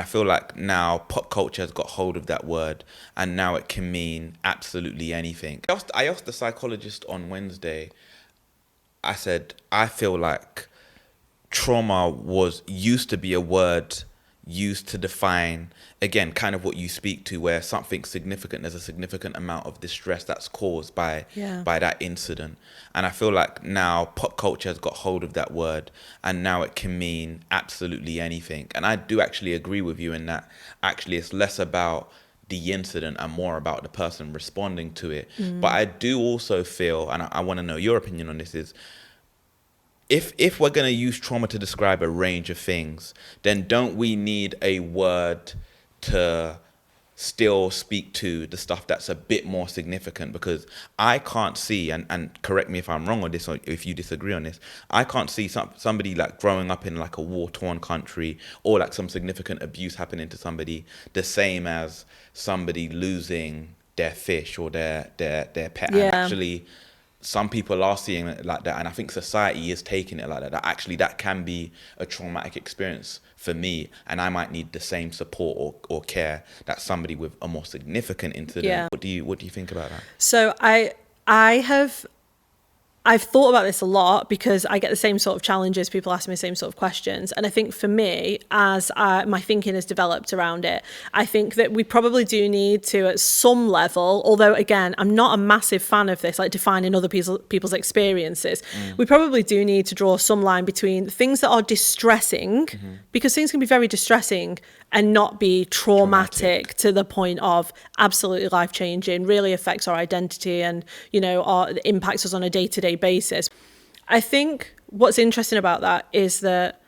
feel like now pop culture has got hold of that word, and now it can mean absolutely anything. I asked the psychologist on Wednesday, I said, I feel like trauma used to be a word used to define, again, kind of what you speak to, where something significant, there's a significant amount of distress that's caused by that incident. And I feel like now pop culture has got hold of that word, and now it can mean absolutely anything. And I do actually agree with you in that actually it's less about the incident and more about the person responding to it. But I do also feel, and I want to know your opinion on this, is if we're going to use trauma to describe a range of things, then don't we need a word to still speak to the stuff that's a bit more significant? Because I can't see, and correct me if I'm wrong on this, or if you disagree on this, I can't see somebody like growing up in like a war-torn country, or like some significant abuse happening to somebody, the same as somebody losing their fish or their pet. And actually, some people are seeing it like that, and I think society is taking it like that. That actually that can be a traumatic experience for me, and I might need the same support or care that somebody with a more significant incident. Yeah. What do you think about that? So I've thought about this a lot because I get the same sort of challenges. People ask me the same sort of questions. And I think for me, as my thinking has developed around it, I think that we probably do need to, at some level, although again, I'm not a massive fan of this, like defining other people's experiences. We probably do need to draw some line between things that are distressing, because things can be very distressing and not be traumatic to the point of absolutely life-changing, really affects our identity and, impacts us on a day-to-day basis. I think what's interesting about that is that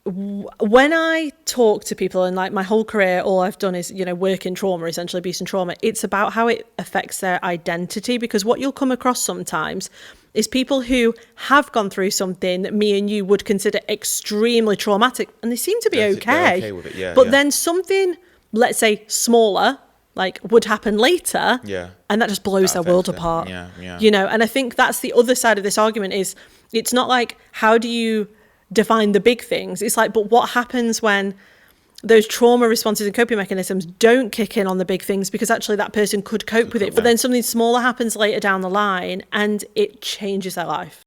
when I talk to people, and like my whole career, all I've done is, work in trauma, essentially abuse and trauma, it's about how it affects their identity. Because what you'll come across sometimes is people who have gone through something that me and you would consider extremely traumatic, and they seem to be okay with it. But then something, let's say smaller, like would happen later, and that just blows their world apart. And I think that's the other side of this argument, is it's not like, how do you define the big things? It's like, but what happens when those trauma responses and coping mechanisms don't kick in on the big things, because actually that person could cope with it, but then something smaller happens later down the line and it changes their life.